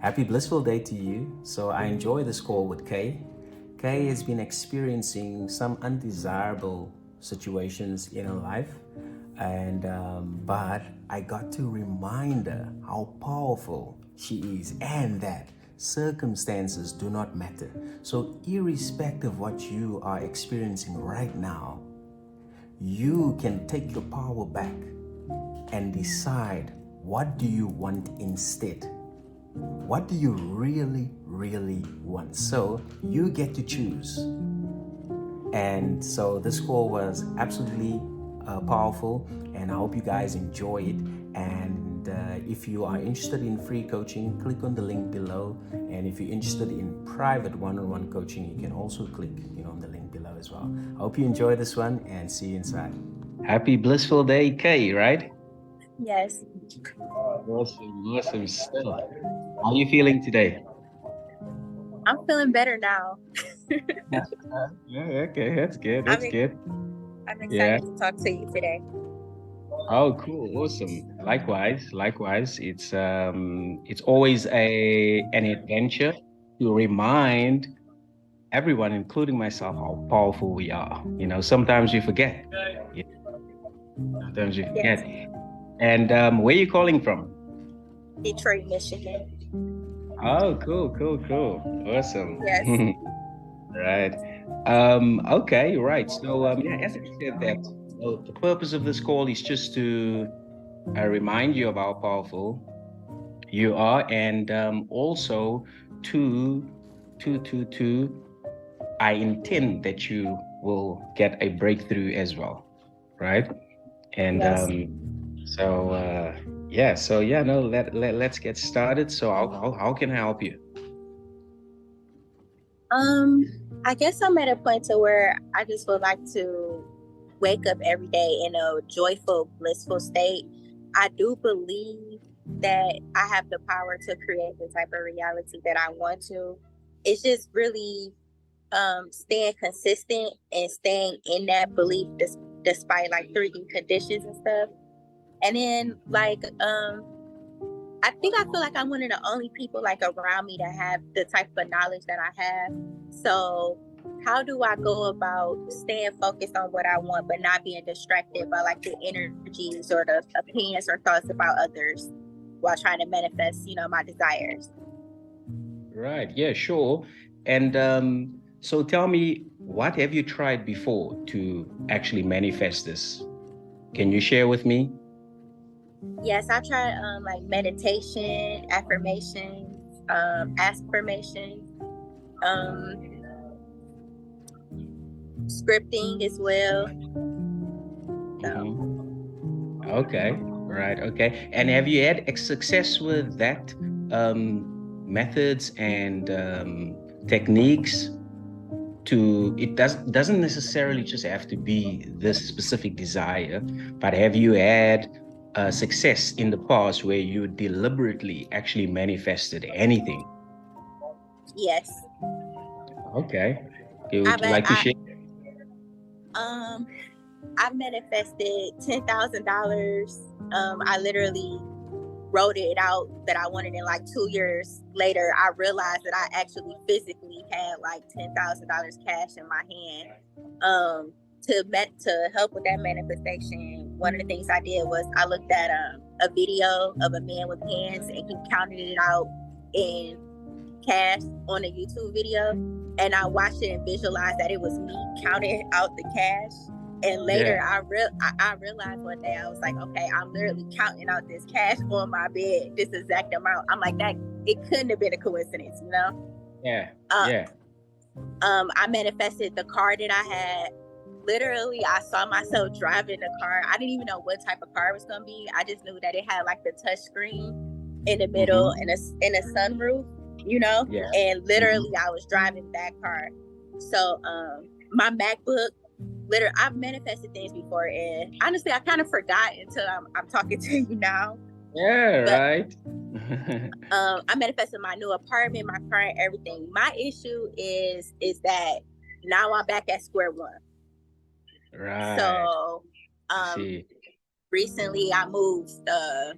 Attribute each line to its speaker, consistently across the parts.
Speaker 1: Happy blissful day to you. So I enjoy this call with Kay. Kay has been experiencing some undesirable situations in her life, and but I got to remind her how powerful she is, and that circumstances do not matter. So irrespective of what you are experiencing right now, you can take your power back and decide, what do you want instead? What do you really, really want? So you get to choose. And so this call was absolutely powerful, and I hope you guys enjoy it. And if you are interested in free coaching, click on the link below. And if you're interested in private one-on-one coaching, you can also click on the link below as well. I hope you enjoy this one, and see you inside. Happy blissful day, Kay, right?
Speaker 2: Yes.
Speaker 1: Awesome stuff. How are you feeling today?
Speaker 2: I'm feeling better now.
Speaker 1: Yeah, okay, that's good. That's good.
Speaker 2: I'm excited to talk to you today.
Speaker 1: Oh, cool, awesome. Likewise. It's always an adventure to remind everyone, including myself, how powerful we are. Sometimes we forget. Yeah, sometimes we forget.
Speaker 2: Yes.
Speaker 1: And where are you calling from?
Speaker 2: Detroit, Michigan.
Speaker 1: Oh, cool. Awesome.
Speaker 2: Yes.
Speaker 1: Right. Okay, right. So, yeah, as I said that, the purpose of this call is just to remind you of how powerful you are, and also to I intend that you will get a breakthrough as well, right? And
Speaker 2: Yes.
Speaker 1: no, let's get started. So how can I help you?
Speaker 2: I guess I'm at a point to where I just would like to wake up every day in a joyful, blissful state. I do believe that I have the power to create the type of reality that I want to. It's just really staying consistent and staying in that belief despite like 3D conditions and stuff. And then I feel like I'm one of the only people like around me that have the type of knowledge that I have. So how do I go about staying focused on what I want, but not being distracted by like the energies or the opinions or thoughts about others while trying to manifest, my desires?
Speaker 1: Right. Yeah, sure. And so tell me, what have you tried before to actually manifest this? Can you share with me?
Speaker 2: Yes, I tried like meditation, affirmations, affirmations, um, scripting as well. So.
Speaker 1: Okay, right, okay. And have you had success with that methods and techniques? It doesn't necessarily just have to be this specific desire, but have you had success in the past where you deliberately actually manifested anything?
Speaker 2: Yes.
Speaker 1: Okay. Would you like to share?
Speaker 2: I manifested $10,000. I literally wrote it out that I wanted in like 2 years later. I realized that I actually physically had like $10,000 cash in my hand. To help with that manifestation, one of the things I did was I looked at a video of a man with hands, and he counted it out in cash on a YouTube video, and I watched it and visualized that it was me counting out the cash. And later, I realized one day, I was like, okay, I'm literally counting out this cash on my bed, this exact amount. I'm like, that it couldn't have been a coincidence,
Speaker 1: Yeah.
Speaker 2: I manifested the car that I had. Literally, I saw myself driving the car. I didn't even know what type of car it was gonna be. I just knew that it had like the touch screen in the middle and a sunroof, and literally I was driving that car. So my MacBook, literally, I've manifested things before, and honestly I kind of forgot until I'm talking to you now.
Speaker 1: Yeah,
Speaker 2: But,
Speaker 1: right.
Speaker 2: I manifested my new apartment, my car, and everything. My issue is that now I'm back at square one.
Speaker 1: Right.
Speaker 2: So recently I moved out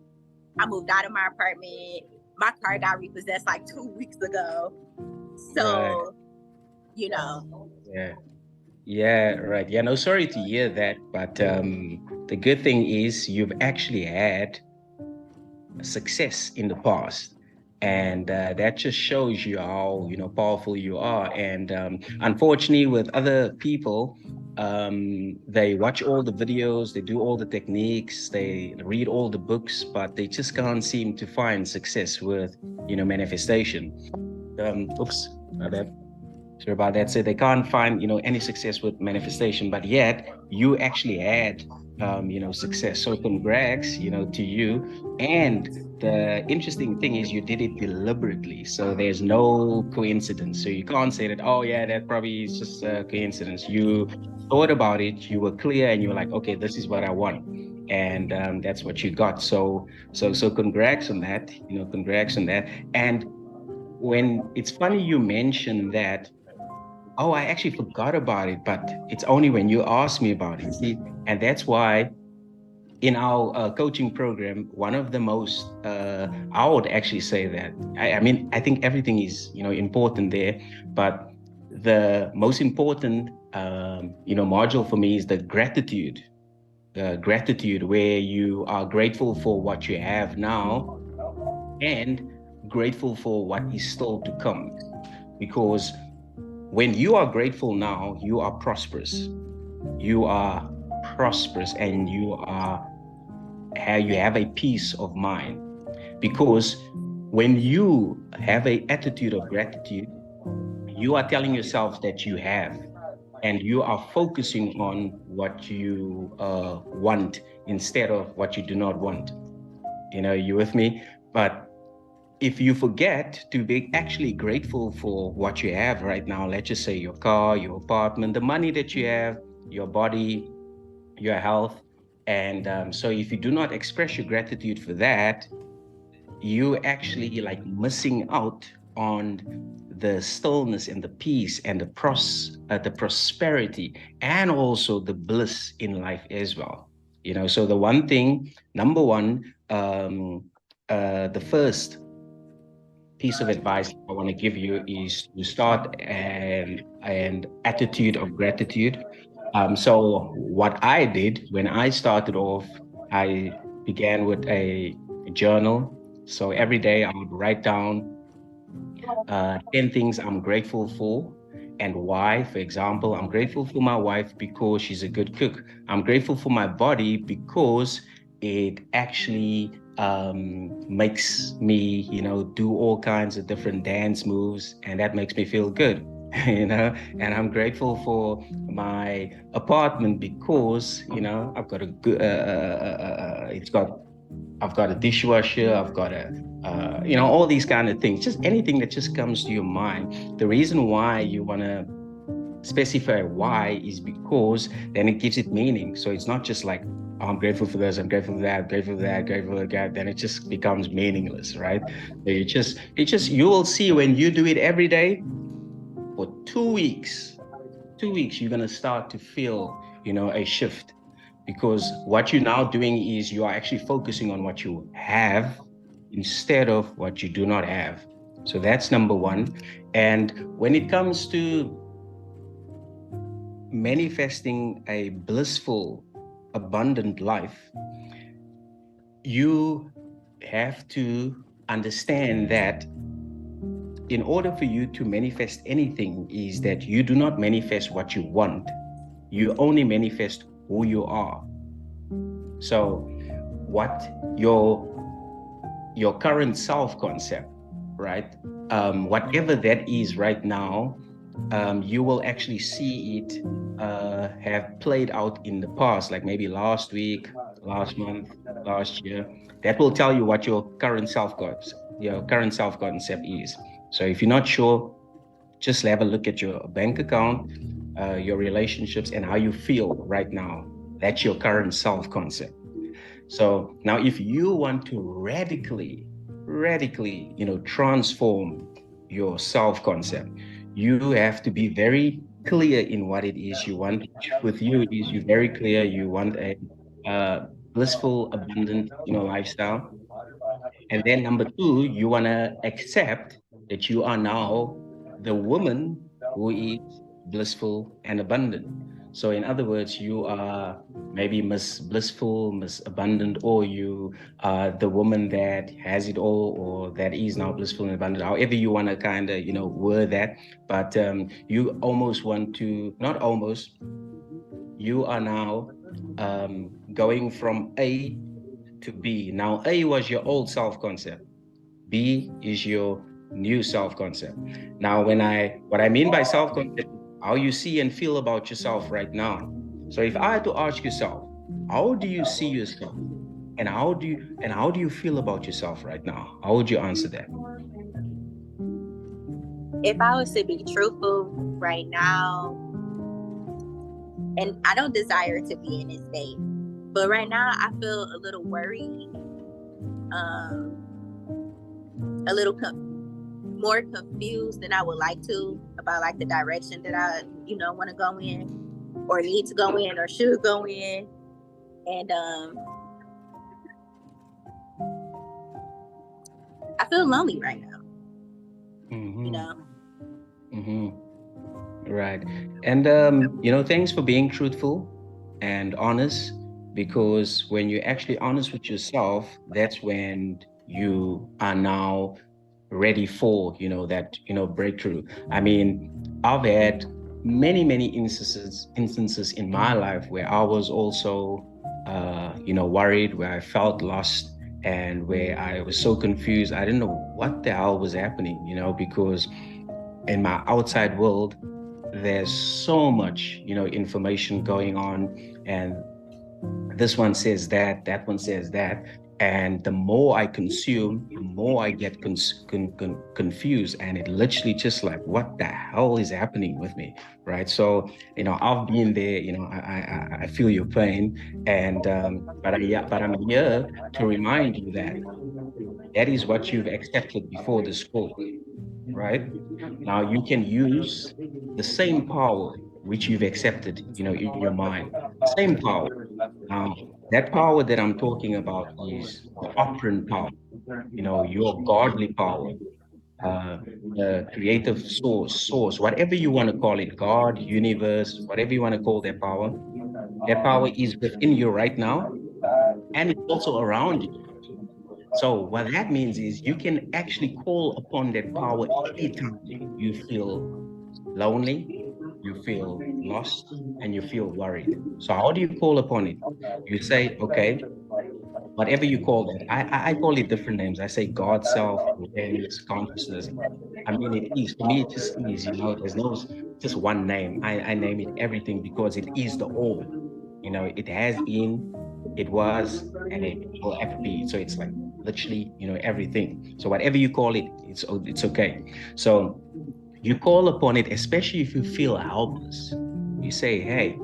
Speaker 2: of my apartment. my car got repossessed like 2 weeks ago. So,
Speaker 1: Right.
Speaker 2: you know.
Speaker 1: Yeah. Yeah, right. Yeah, no, sorry to hear that, but the good thing is you've actually had success in the past, and that just shows you how, you know, powerful you are. And unfortunately, with other people, they watch all the videos, they do all the techniques, they read all the books, but they just can't seem to find success with, you know, manifestation. Oops, my bad. Sorry about that. So they can't find, you know, any success with manifestation, but yet you actually had, you know, success. So congrats, you know, to you. And the interesting thing is you did it deliberately. So there's no coincidence. So you can't say that, oh yeah, that probably is just a coincidence. You thought about it, you were clear, and you were like, okay, this is what I want. And that's what you got. So congrats on that, you know, congrats on that. And when it's funny you mentioned that, oh, I actually forgot about it, but it's only when you ask me about it. See, and that's why in our coaching program, one of the most, I would actually say that, I mean, I think everything is, you know, important there, but the most important, you know, module for me is the gratitude where you are grateful for what you have now and grateful for what is still to come. Because when you are grateful now, you are prosperous. You are prosperous, and you have a peace of mind. Because when you have an attitude of gratitude, you are telling yourself that you have, and you are focusing on what you want instead of what you do not want. You know, you with me? But if you forget to be actually grateful for what you have right now, let's just say your car, your apartment, the money that you have, your body, your health. And so if you do not express your gratitude for that, you actually like missing out on the stillness and the peace and the prosperity and also the bliss in life as well. You know, so the one thing, number one, the first piece of advice I want to give you is to start an attitude of gratitude. So what I did when I started off, I began with a journal. So every day I would write down 10 things I'm grateful for and why. For example, I'm grateful for my wife because she's a good cook. I'm grateful for my body because it actually makes me, you know, do all kinds of different dance moves, and that makes me feel good. You know, and I'm grateful for my apartment because, you know, I've got a good it's got I've got a dishwasher, I've got a, you know, all these kind of things, just anything that just comes to your mind. The reason why you want to specify why is because then it gives it meaning. So it's not just like, oh, I'm grateful for this, I'm grateful for that, grateful for that, grateful for that. Then it just becomes meaningless, right? You will see when you do it every day for 2 weeks, 2 weeks, you're going to start to feel, you know, a shift, because what you're now doing is you are actually focusing on what you have instead of what you do not have. So that's number one. And when it comes to manifesting a blissful, abundant life, you have to understand that in order for you to manifest anything is that you do not manifest what you want, you only manifest who you are. So what your current self concept, right? Whatever that is right now, you will actually see it have played out in the past, like maybe last week, last month, last year. That will tell you what your current self concept is. So if you're not sure, just have a look at your bank account, your relationships, and how you feel right now. That's your current self concept. So now, if you want to radically, you know, transform your self concept, you have to be very clear in what it is you want. With you, is you very clear you want a blissful, abundant, you know, lifestyle. And then number two, you want to accept that you are now the woman who is blissful and abundant. So in other words, you are maybe Miss Blissful, Miss Abundant, or you are the woman that has it all, or that is now blissful and abundant, however you want to kind of, word that. But you almost want to, not almost, you are now going from A to B. Now, A was your old self-concept. B is your new self-concept. Now, what I mean by self-concept, how you see and feel about yourself right now. So if I had to ask yourself, how do you see yourself? And how do you feel about yourself right now? How would you answer that?
Speaker 2: If I was to be truthful right now, and I don't desire to be in this state, but right now I feel a little worried, a little more confused than I would like to about like the direction that I, want to go in, or need to go in, or should go in, and I feel lonely right now.
Speaker 1: Right. And thanks for being truthful and honest, because when you're actually honest with yourself, that's when you are now ready for that breakthrough. I mean, I've had many instances in my life where I was also worried, where I felt lost, and where I was so confused. I didn't know what the hell was happening, because in my outside world there's so much information going on, and this one says that one says that, and the more I consume, the more I get confused, and it literally just like, what the hell is happening with me, right? So I've been there. I feel your pain, and but I'm here to remind you that is what you've accepted before this call, right? Now you can use the same power which you've accepted, in your mind, same power. Now, that power that I'm talking about is the operant power, your godly power, the creative source, whatever you want to call it, God, universe, whatever you want to call that power. That power is within you right now, and it's also around you. So what that means is you can actually call upon that power anytime you feel lonely, you feel lost, and you feel worried. So how do you call upon it? You say, okay, whatever you call that. I call it different names. I say God, self, awareness, consciousness. I mean, it is, for me, it just is, there's no just one name. I name it everything because it is the all. It has been, it was, and it will ever be. So it's like literally, everything. So whatever you call it, it's okay. So you call upon it, especially if you feel helpless. You say, hey,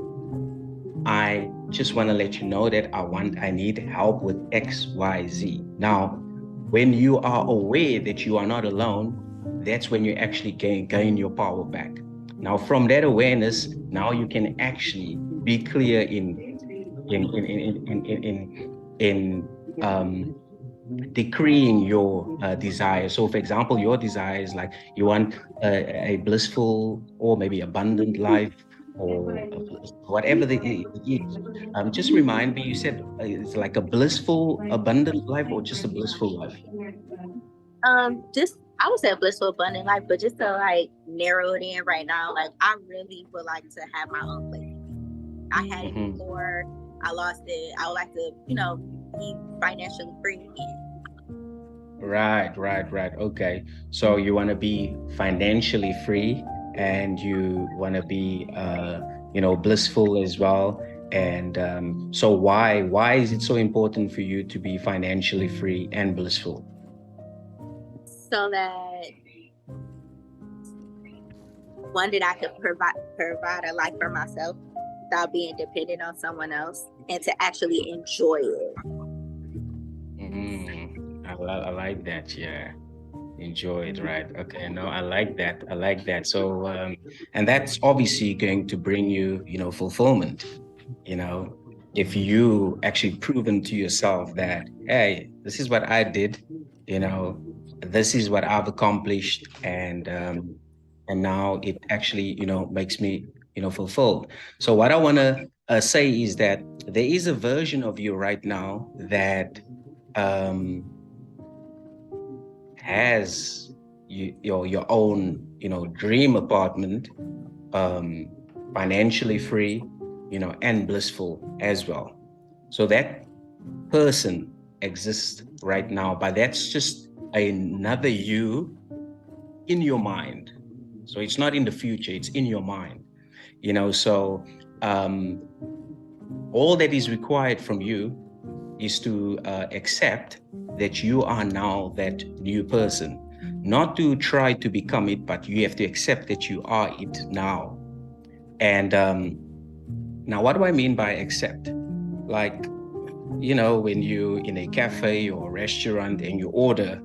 Speaker 1: I just want to let you know that I need help with X, Y, Z. Now, when you are aware that you are not alone, that's when you actually gain your power back. Now, from that awareness, now you can actually be clear in decreeing your desire. So for example, your desire is like you want a blissful or maybe abundant life, or whatever it is. Just remind me, you said it's like a blissful abundant life, or just a blissful life?
Speaker 2: Just, I would say a blissful abundant life, but just to like narrow it in right now, like I really would like to have my own place. I had it before, I lost it. I would like to, be financially free again.
Speaker 1: Right. Okay. So you want to be financially free, and you want to be, blissful as well. And so why is it so important for you to be financially free and blissful?
Speaker 2: So that one, that I could provide a life for myself without being dependent on someone else, and to actually enjoy it.
Speaker 1: I like that. Yeah, enjoy it. Right. Okay. No, I like that. So and that's obviously going to bring you fulfillment. If you actually proven to yourself that, hey, this is what I did, you know, this is what I've accomplished, and now it actually, makes me, fulfilled. So what I want to say is that there is a version of you right now that um, has your own, dream apartment, um, financially free, and blissful as well. So that person exists right now, but that's just another you in your mind. So it's not in the future, it's in your mind, so um, all that is required from you is to accept that you are now that new person, not to try to become it, but you have to accept that you are it now. And now, what do I mean by accept? Like, when you in a cafe or a restaurant and you order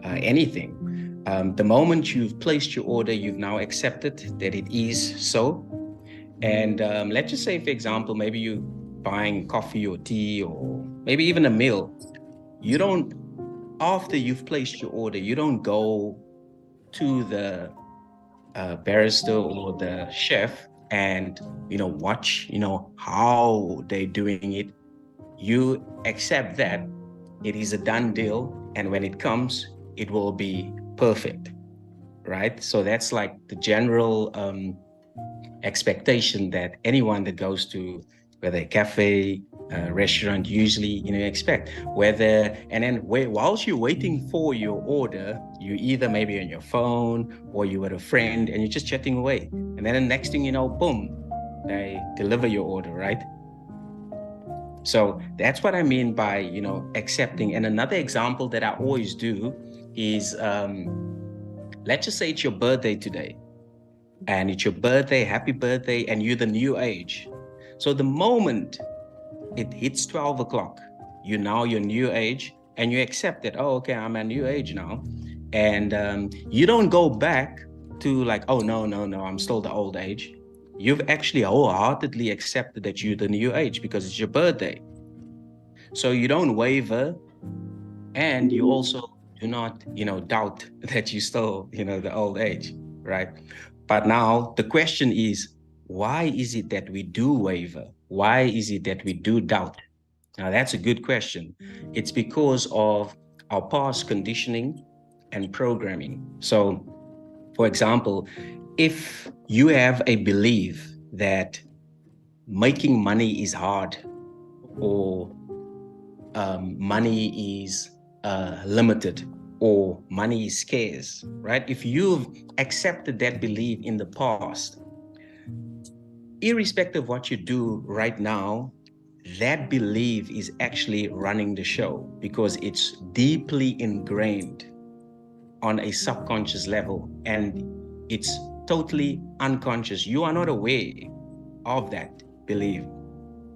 Speaker 1: anything, the moment you've placed your order, you've now accepted that it is so. And let's just say, for example, maybe you buying coffee or tea or maybe even a meal. You don't, after you've placed your order, you don't go to the barista or the chef and, watch, how they're doing it. You accept that it is a done deal. And when it comes, it will be perfect, right? So that's like the general expectation that anyone that goes to whether a cafe, restaurant, usually expect. And then whilst you're waiting for your order, you either maybe on your phone or you with a friend and you're just chatting away, and then the next thing you know, boom, they deliver your order, right? So that's what I mean by accepting. And another example that I always do is let's just say it's your birthday today, and it's your birthday, happy birthday, and you're the new age. So the moment it hits 12 o'clock, you're now your new age, and you accept it. Oh, okay, I'm a new age now. And you don't go back to like, oh, no, I'm still the old age. You've actually wholeheartedly accepted that you're the new age because it's your birthday. So you don't waver, and you also do not, doubt that you still, the old age, right? But now the question is, why is it that we do waver? Why is it that we do doubt? Now, that's a good question. It's because of our past conditioning and programming. So, for example, if you have a belief that making money is hard, or money is limited, or money is scarce, right? If you've accepted that belief in the past, irrespective of what you do right now, that belief is actually running the show because it's deeply ingrained on a subconscious level, and it's totally unconscious. You are not aware of that belief.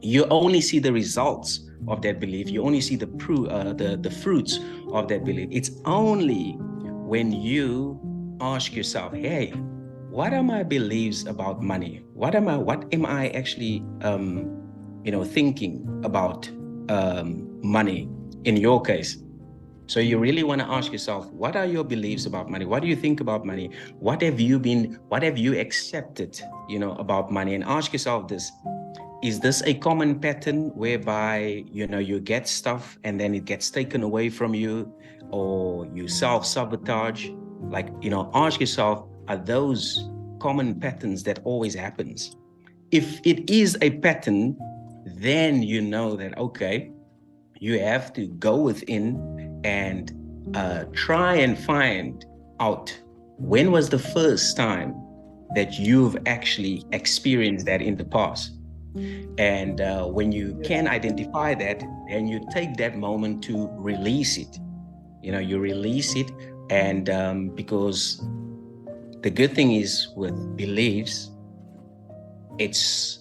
Speaker 1: You only see the results of that belief. You only see the fruits of that belief. It's only when you ask yourself, hey, what are my beliefs about money? What am I actually thinking about money in your case? So you really want to ask yourself, what are your beliefs about money? What do you think about money? What have you accepted, about money? And ask yourself this: is this a common pattern whereby, you get stuff and then it gets taken away from you, or you self-sabotage? Like, ask yourself, are those common patterns that always happens? If it is a pattern, then you know that, okay, you have to go within and try and find out when was the first time that you've actually experienced that in the past. And when you can identify that, then you take that moment to release it. You release it. And because the good thing is with beliefs, it's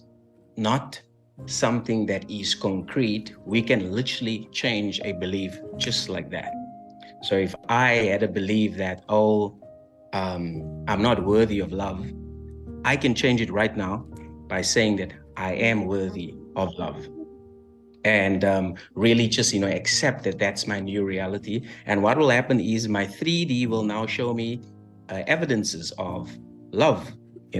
Speaker 1: not something that is concrete. We can literally change a belief just like that. So if I had a belief that, I'm not worthy of love, I can change it right now by saying that I am worthy of love. and really just, accept that that's my new reality. And what will happen is my 3D will now show me evidences of love.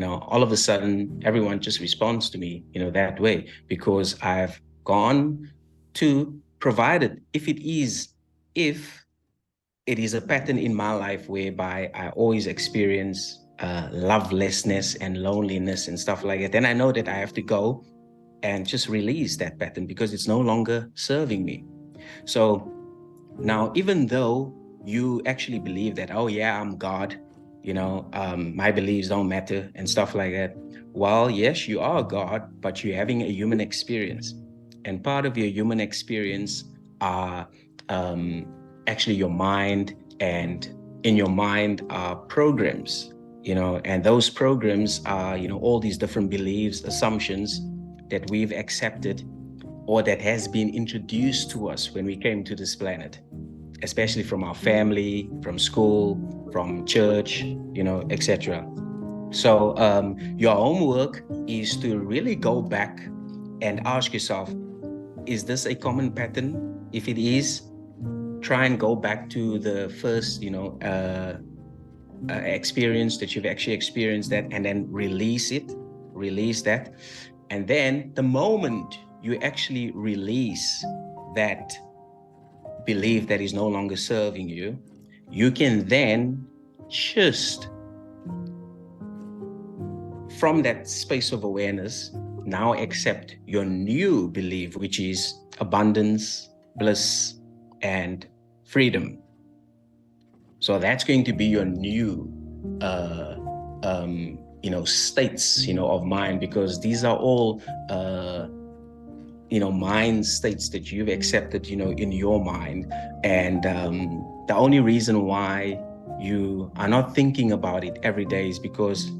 Speaker 1: All of a sudden, everyone just responds to me, that way, because I've gone to provide it. If it is a pattern in my life whereby I always experience lovelessness and loneliness and stuff like that, then I know that I have to go and just release that pattern because it's no longer serving me. So now, even though you actually believe that, oh yeah, I'm God, my beliefs don't matter and stuff like that. Well, yes, you are God, but you're having a human experience. And part of your human experience are actually your mind, and in your mind are programs, and those programs are, all these different beliefs, assumptions that we've accepted or that has been introduced to us when we came to this planet, especially from our family, from school, from church, etc. So your homework is to really go back and ask yourself, is this a common pattern? If it is, try and go back to the first, experience that you've actually experienced that, and then release that. And then the moment you actually release that belief that is no longer serving you, you can then just, from that space of awareness, now accept your new belief, which is abundance, bliss, and freedom. So that's going to be your new states, of mind, because these are all mind states that you've accepted, in your mind. And the only reason why you are not thinking about it every day is because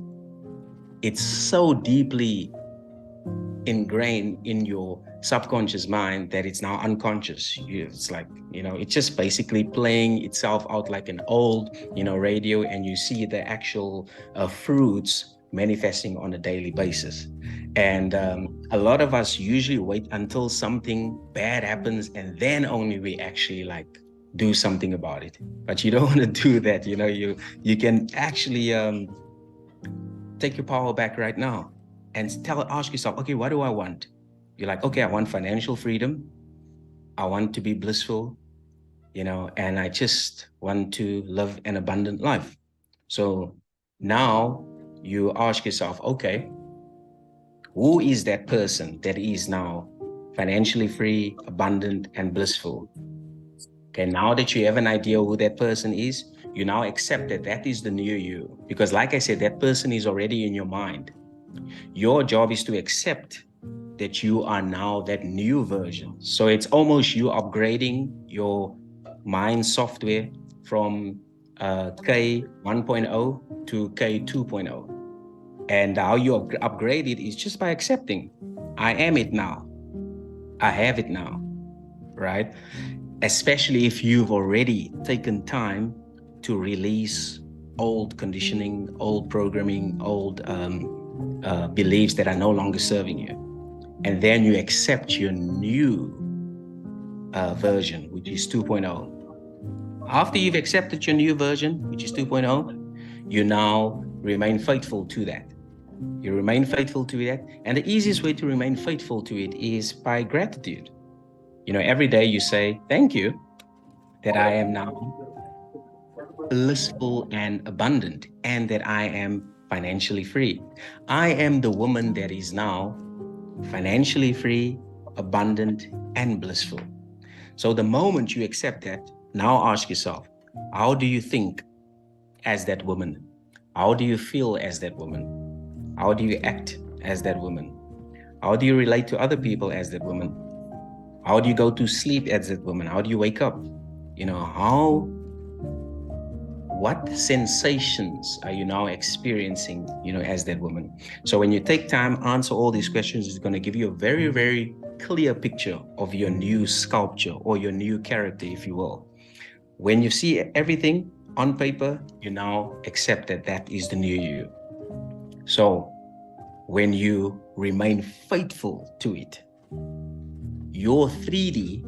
Speaker 1: it's so deeply ingrained in your subconscious mind that it's now unconscious. It's like, it's just basically playing itself out like an old, radio, and you see the actual fruits manifesting on a daily basis. And a lot of us usually wait until something bad happens, and then only we actually do something about it. But you don't want to do that. You can actually take your power back right now and ask yourself, okay, what do I want? You're like, okay, I want financial freedom. I want to be blissful, and I just want to live an abundant life. So now you ask yourself, okay, who is that person that is now financially free, abundant, and blissful? Okay, now that you have an idea who that person is, you now accept that that is the new you. Because like I said, that person is already in your mind. Your job is to accept that you are now that new version. So it's almost you upgrading your mind software from K 1.0 to K 2.0. And how you upgrade it is just by accepting, I am it now. I have it now, right? Especially if you've already taken time to release old conditioning, old programming, old beliefs that are no longer serving you. And then you accept your new version, which is 2.0. After you've accepted your new version, which is 2.0, you now remain faithful to that. You remain faithful to that. And the easiest way to remain faithful to it is by gratitude. Every day you say, thank you that I am now blissful and abundant, and that I am financially free. I am the woman that is now financially free, abundant, and blissful. So the moment you accept that, now ask yourself, how do you think as that woman? How do you feel as that woman? How do you act as that woman? How do you relate to other people as that woman? How do you go to sleep as that woman? How do you wake up? What sensations are you now experiencing, as that woman? So when you take time, answer all these questions, it's going to give you a very, very clear picture of your new sculpture or your new character, if you will. When you see everything on paper, you now accept that that is the new you. So when you remain faithful to it, your 3D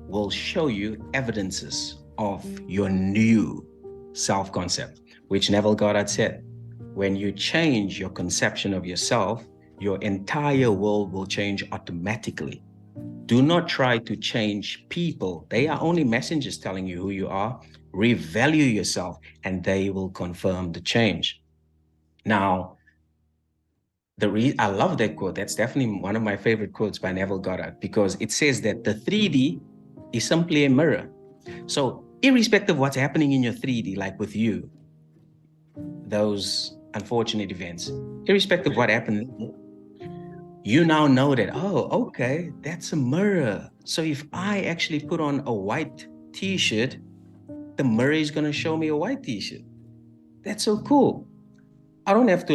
Speaker 1: will show you evidences of your new self-concept, which Neville Goddard said, when you change your conception of yourself, your entire world will change automatically. Do not try to change people. They are only messengers telling you who you are. Revalue yourself, and they will confirm the change. Now, I love that quote. That's definitely one of my favorite quotes by Neville Goddard, because it says that the 3D is simply a mirror. So irrespective of what's happening in your 3D, like with you, those unfortunate events, irrespective of what happened, you now know that, oh, okay, that's a mirror. So if I actually put on a white t-shirt, the mirror is going to show me a white t-shirt. That's so cool. I don't have to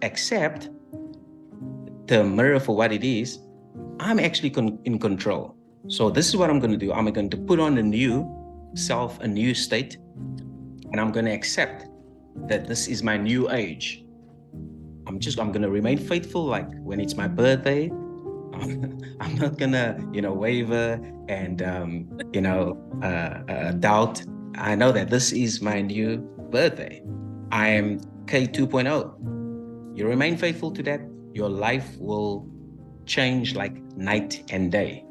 Speaker 1: accept the mirror for what it is. I'm actually in control. So this is what I'm going to do. I'm going to put on a new self, a new state, and I'm going to accept that this is my new age. I'm going to remain faithful. Like when it's my birthday, I'm not going to, waver and, doubt. I know that this is my new birthday. I am K 2.0. You remain faithful to that, your life will change like night and day,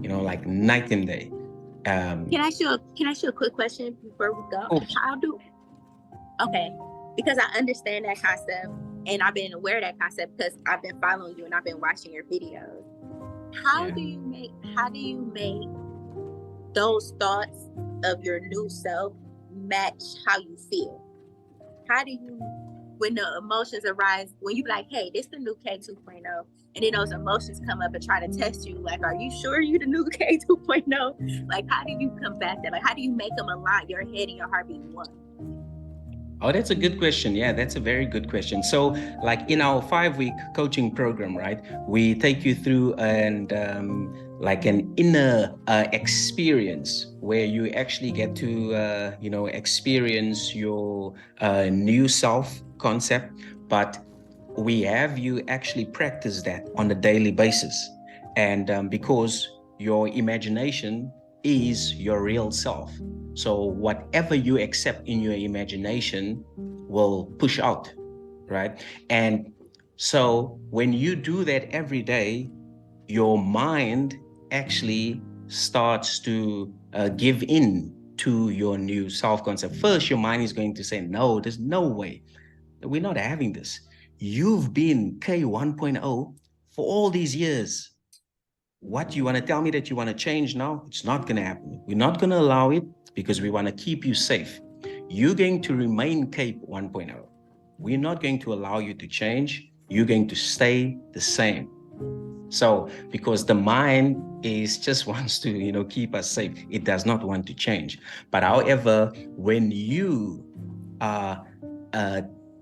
Speaker 1: like night and day.
Speaker 2: Can I ask you a quick question before we go? Okay, because I understand that concept and I've been aware of that concept because I've been following you and I've been watching your videos. How do you make those thoughts of your new self match how you feel? How do you, when the emotions arise, when you be like, hey, this the new K 2.0, and then those emotions come up and try to test you, like, are you sure you the new K 2.0? Like, how do you combat that? Like, how do you make them align, your head and your heart being one?
Speaker 1: Oh, that's a good question. Yeah, that's a very good question. So like in our 5-week coaching program, right, we take you through an inner experience where you actually get to, experience your new self concept, but we have you actually practice that on a daily basis. And because your imagination is your real self. So whatever you accept in your imagination will push out, right? And so when you do that every day, your mind actually starts to give in to your new self-concept. First, your mind is going to say, no, there's no way. We're not having this. You've been K 1.0 for all these years. What you want to tell me that you want to change now? It's not going to happen. We're not going to allow it because we want to keep you safe. You're going to remain K 1.0. We're not going to allow you to change. You're going to stay the same. So, because the mind just wants to, keep us safe. It does not want to change. But however, when you are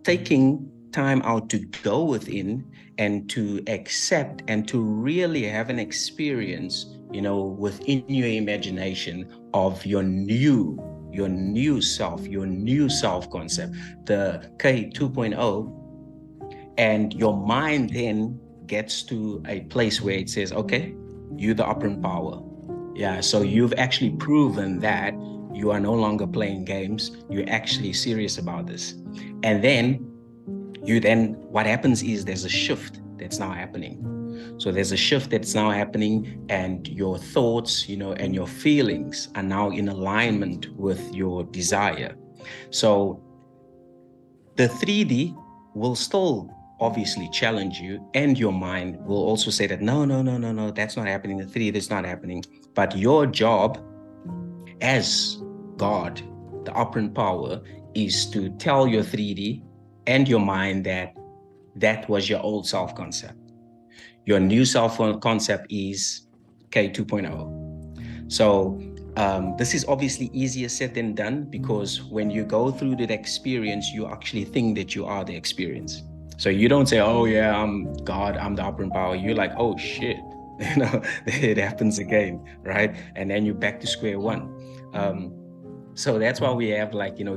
Speaker 1: taking time out to go within and to accept and to really have an experience, within your imagination of your new self, your new self concept, the K 2.0, and your mind then gets to a place where it says, okay, you're the operant power. Yeah, so you've actually proven that you are no longer playing games. You're actually serious about this. And then what happens is there's a shift that's now happening. So there's a shift that's now happening, and your thoughts, and your feelings are now in alignment with your desire. So the 3D will still obviously challenge you, and your mind will also say that, no, that's not happening. The 3D is not happening. But your job as God, the operant power, is to tell your 3D and your mind that was your old self-concept. Your new self-concept is K 2.0. So this is obviously easier said than done, because when you go through that experience, you actually think that you are the experience. So you don't say, oh yeah, I'm God, I'm the operant power. You're like, oh shit, it happens again, right? And then you're back to square one. So that's why we have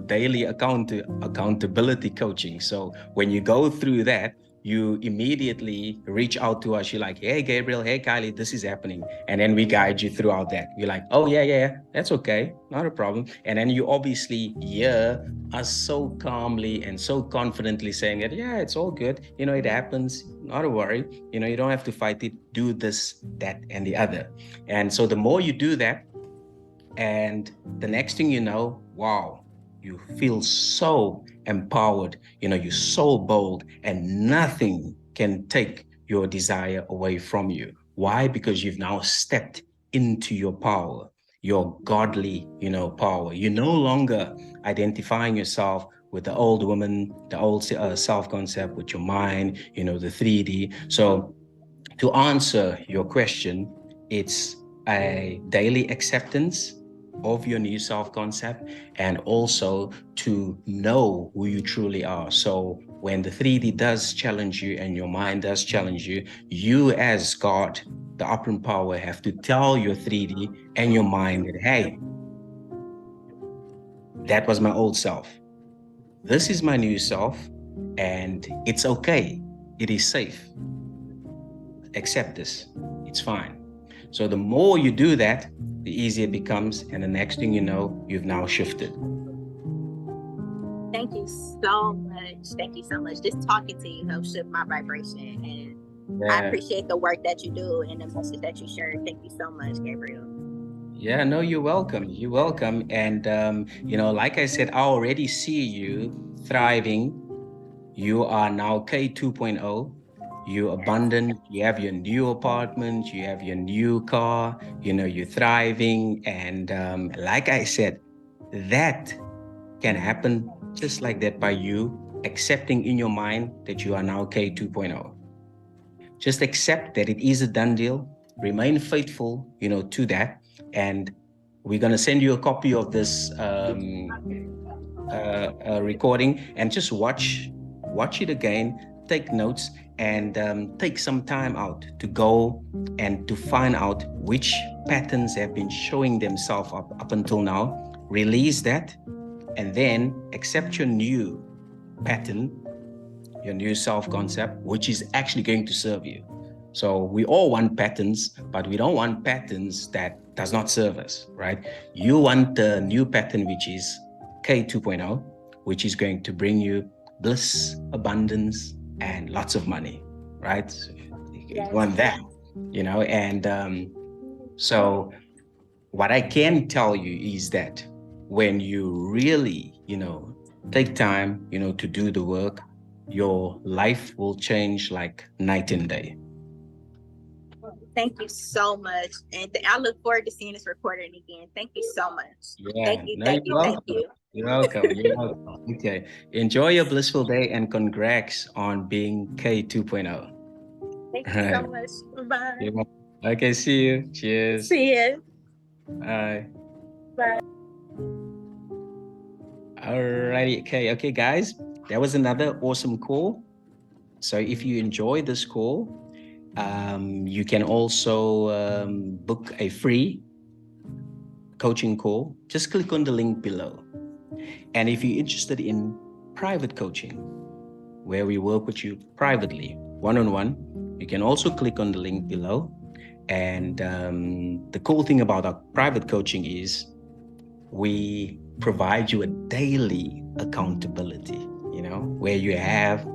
Speaker 1: daily accountability coaching. So when you go through that, you immediately reach out to us. You're like, hey, Gabriel, hey, Kylie, this is happening. And then we guide you throughout that. You're like, oh, yeah, that's okay. Not a problem. And then you obviously hear us so calmly and so confidently saying that, yeah, it's all good. It happens. Not a worry. You don't have to fight it. Do this, that, and the other. And so the more you do that, and the next thing you know, wow, you feel so empowered, you're so bold, and nothing can take your desire away from you. Why? Because you've now stepped into your power, your godly, power. You're no longer identifying yourself with the old woman, the old self-concept, with your mind, the 3D. So to answer your question, it's a daily acceptance of your new self-concept, and also to know who you truly are. So when the 3D does challenge you and your mind does challenge you, you as God, the operant power, have to tell your 3D and your mind that, hey, that was my old self. This is my new self, and it's okay. It is safe. Accept this. It's fine. So the more you do that, the easier it becomes. And the next thing you know, you've now shifted.
Speaker 2: Thank you so much. Thank you so much. Just talking to you helps shift my vibration. And I appreciate the work that you do and the message that you share. Thank you so much, Gabriel.
Speaker 1: Yeah, no, you're welcome. You're welcome. And, like I said, I already see you thriving. You are now K 2.0. You're abundant, you have your new apartment, you have your new car, you're thriving. And like I said, that can happen just like that by you accepting in your mind that you are now K 2.0. Just accept that it is a done deal. Remain faithful, to that. And we're going to send you a copy of this recording, and just watch it again, take notes, and take some time out to go and to find out which patterns have been showing themselves up until now. Release that, and then accept your new pattern, your new self-concept, which is actually going to serve you. So we all want patterns, but we don't want patterns that does not serve us, right? You want the new pattern, which is K 2.0, which is going to bring you bliss, abundance, and lots of money, right? So you want that, and so what I can tell you is that when you really, take time, to do the work, your life will change like night and day.
Speaker 2: Thank you so much. And I look forward to seeing this recording again. Thank you so much.
Speaker 1: Yeah.
Speaker 2: Thank you.
Speaker 1: You're welcome. You're welcome. Okay. Enjoy your blissful day, and congrats on being K 2.0.
Speaker 2: Thank you so much. Bye.
Speaker 1: Okay, see you. Cheers.
Speaker 2: See you.
Speaker 1: Bye.
Speaker 2: Bye.
Speaker 1: Alrighty. Okay, guys. That was another awesome call. So if you enjoyed this call, you can also book a free coaching call. Just click on the link below. And if you're interested in private coaching, where we work with you privately, one-on-one, you can also click on the link below. And the cool thing about our private coaching is we provide you a daily accountability, where you have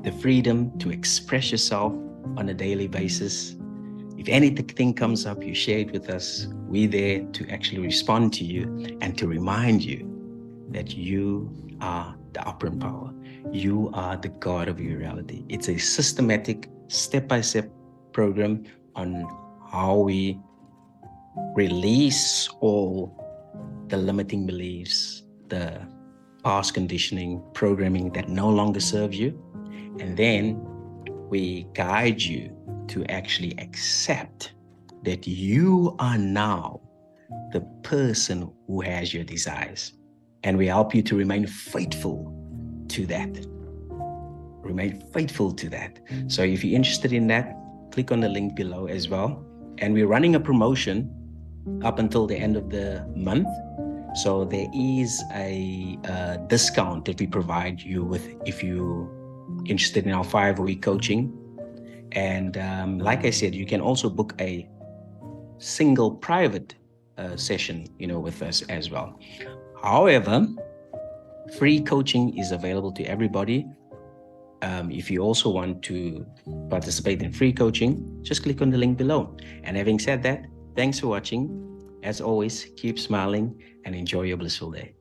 Speaker 1: the freedom to express yourself on a daily basis. If anything comes up, you share it with us. We're there to actually respond to you and to remind you that you are the operant power. You are the God of your reality. It's a systematic, step-by-step program on how we release all the limiting beliefs, the past conditioning, programming that no longer serve you. And then we guide you to actually accept that you are now the person who has your desires. And we help you to remain faithful to that. Remain faithful to that. So if you're interested in that, click on the link below as well. And we're running a promotion up until the end of the month. So there is a discount that we provide you with if you interested in our 5-week coaching. And like I said, you can also book a single private session, with us as well. However, free coaching is available to everybody. If you also want to participate in free coaching, just click on the link below. And having said that, thanks for watching. As always, keep smiling and enjoy your blissful day.